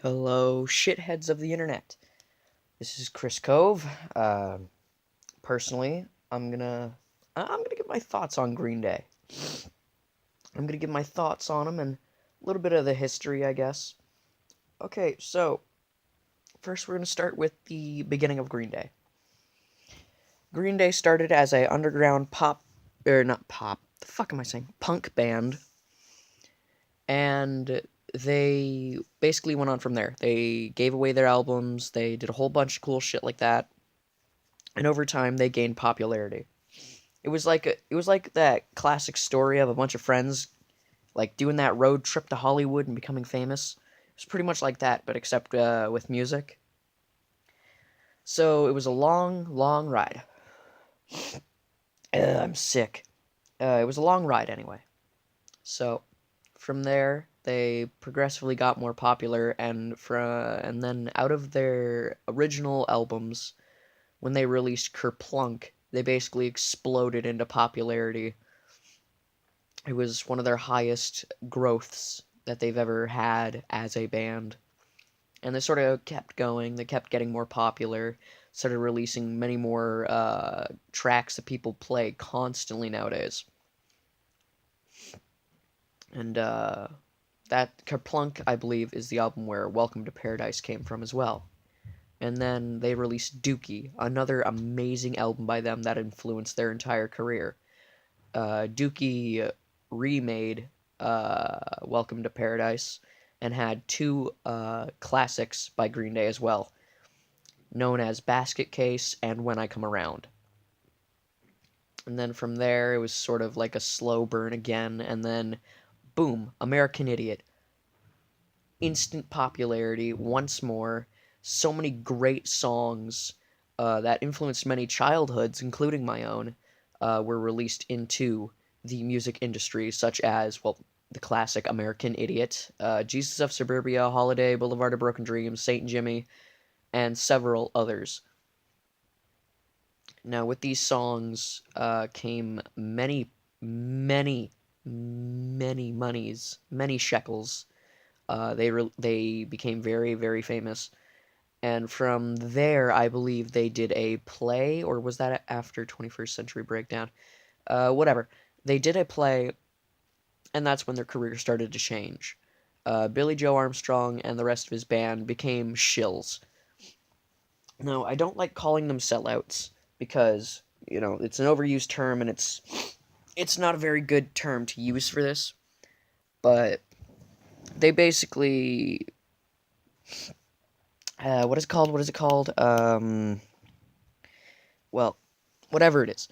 Hello, shitheads of the internet. This is Chris Cove. Personally, I'm gonna give my thoughts on Green Day. I'm gonna give my thoughts on them and a little bit of the history, I guess. Okay, so first we're gonna start with the beginning of Green Day. Green Day started as a underground pop, or not pop. The fuck am I saying? Punk band, and they basically went on from there. They gave away their albums. They did a whole bunch of cool shit like that. And over time they gained popularity. It was like that classic story of a bunch of friends like doing that road trip to Hollywood and becoming famous. It's pretty much like that, but except with music. So it was a long, long ride. I'm sick. It was a long ride anyway. So from there, they progressively got more popular, and then out of their original albums, when they released Kerplunk, they basically exploded into popularity. It was one of their highest growths that they've ever had as a band. And they sort of kept going. They kept getting more popular, started releasing many more tracks that people play constantly nowadays. And that Kerplunk, I believe, is the album where Welcome to Paradise came from as well. And then they released Dookie, another amazing album by them that influenced their entire career. Dookie remade Welcome to Paradise and had two classics by Green Day as well, known as Basket Case and When I Come Around. And then from there, it was sort of like a slow burn again, and then boom, American Idiot. Instant popularity once more. So many great songs that influenced many childhoods, including my own, were released into the music industry, such as, well, the classic American Idiot, Jesus of Suburbia, Holiday, Boulevard of Broken Dreams, Saint Jimmy, and several others. Now, with these songs came many monies, many shekels. They became very, very famous. And from there, I believe they did a play, or was that after 21st Century Breakdown? Whatever. They did a play, and that's when their career started to change. Billie Joe Armstrong and the rest of his band became shills. Now, I don't like calling them sellouts because, it's an overused term and it's not a very good term to use for this, but they basically what is it called? What is it called? Well, whatever it is.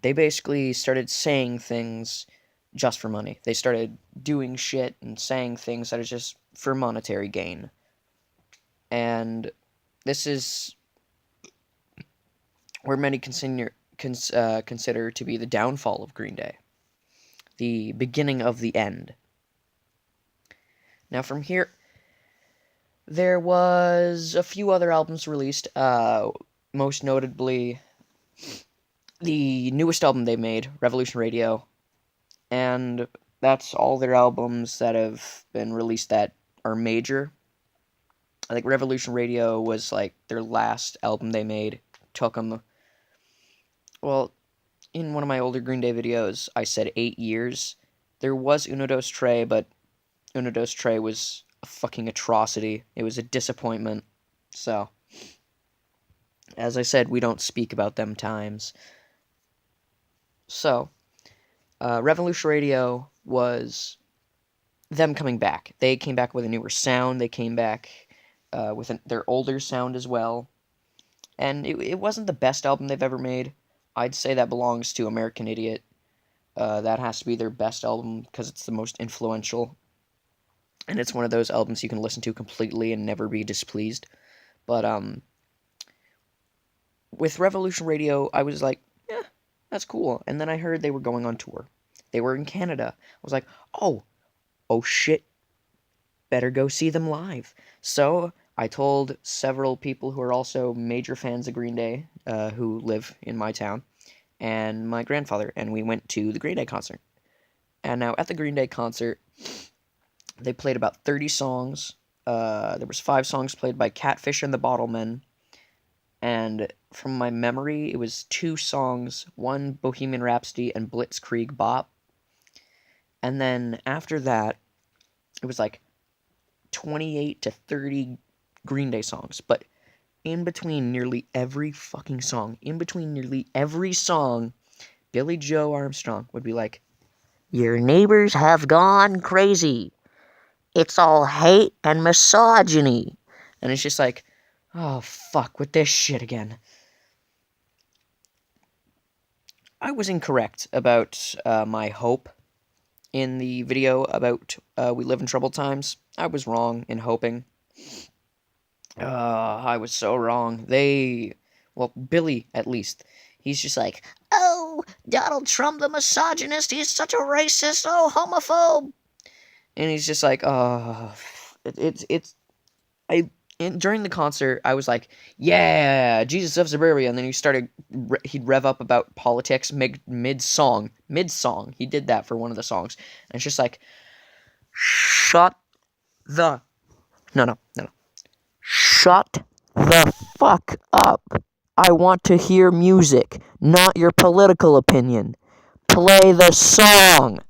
They basically started saying things just for money. They started doing shit and saying things that is just for monetary gain. And this is where many consider to be the downfall of Green Day, the beginning of the end. Now, from here, there was a few other albums released, most notably the newest album they made, Revolution Radio, and that's all their albums that have been released that are major. I think Revolution Radio was like their last album they made. Took them, well, in one of my older Green Day videos, I said 8 years. There was Uno Dos Tres, but Uno Dos Tres was a fucking atrocity. It was a disappointment. So, as I said, we don't speak about them times. So, Revolution Radio was them coming back. They came back with a newer sound. They came back with their older sound as well. And it wasn't the best album they've ever made. I'd say that belongs to American Idiot. That has to be their best album because it's the most influential. And it's one of those albums you can listen to completely and never be displeased. But with Revolution Radio, I was like, yeah, that's cool. And then I heard they were going on tour. They were in Canada. I was like, oh shit, better go see them live. So I told several people who are also major fans of Green Day, who live in my town, and my grandfather, and we went to the Green Day concert. And now at the Green Day concert, they played about 30 songs, There was 5 songs played by Catfish and the Bottlemen, and from my memory, it was 2 songs, one Bohemian Rhapsody and Blitzkrieg Bop. And then after that, it was like 28 to 30 Green Day songs. But in between nearly every fucking song, Billie Joe Armstrong would be like, "Your neighbors have gone crazy. It's all hate and misogyny." And it's just like, oh, fuck, with this shit again. I was incorrect about my hope in the video about We Live in Troubled Times. I was wrong in hoping. I was so wrong. Well, Billy, at least, he's just like, "Oh, Donald Trump, the misogynist, he's such a racist, oh, homophobe." And he's just like, oh, it's, during the concert, I was like, yeah, Jesus of Suburbia, and then he'd rev up about politics mid-song, he did that for one of the songs, and it's just like, shut the, no, shut the fuck up. I want to hear music, not your political opinion. Play the song.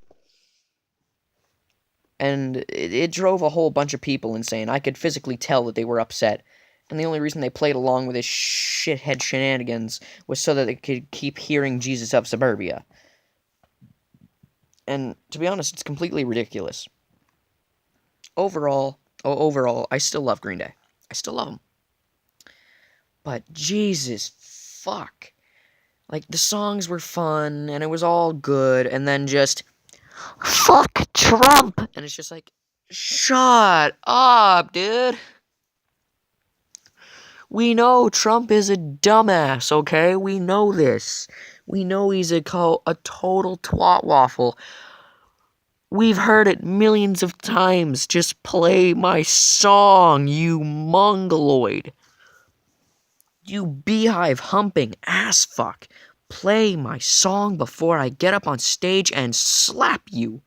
And it drove a whole bunch of people insane. I could physically tell that they were upset. And the only reason they played along with his shithead shenanigans was so that they could keep hearing Jesus of Suburbia. And to be honest, it's completely ridiculous. Overall, I still love Green Day. I still love them. But Jesus fuck. Like, the songs were fun, and it was all good, and then just, fuck Trump! And it's just like, shut up, dude. We know Trump is a dumbass, okay? We know this. We know he's a total twat waffle. We've heard it millions of times. Just play my song, you mongoloid. You beehive humping ass fuck. Play my song before I get up on stage and slap you.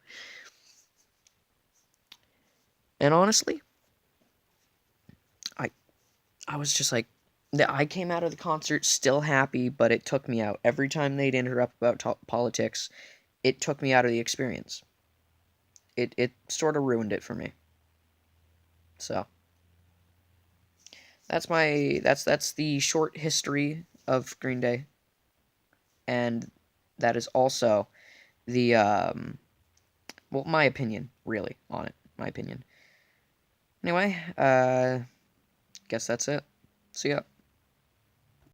And honestly, I was just like, I came out of the concert still happy, but it took me out. Every time they'd interrupt about politics, it took me out of the experience. It sort of ruined it for me. So that's the short history of Green Day, and that is also the my opinion really on it. My opinion. Anyway, guess that's it. See ya.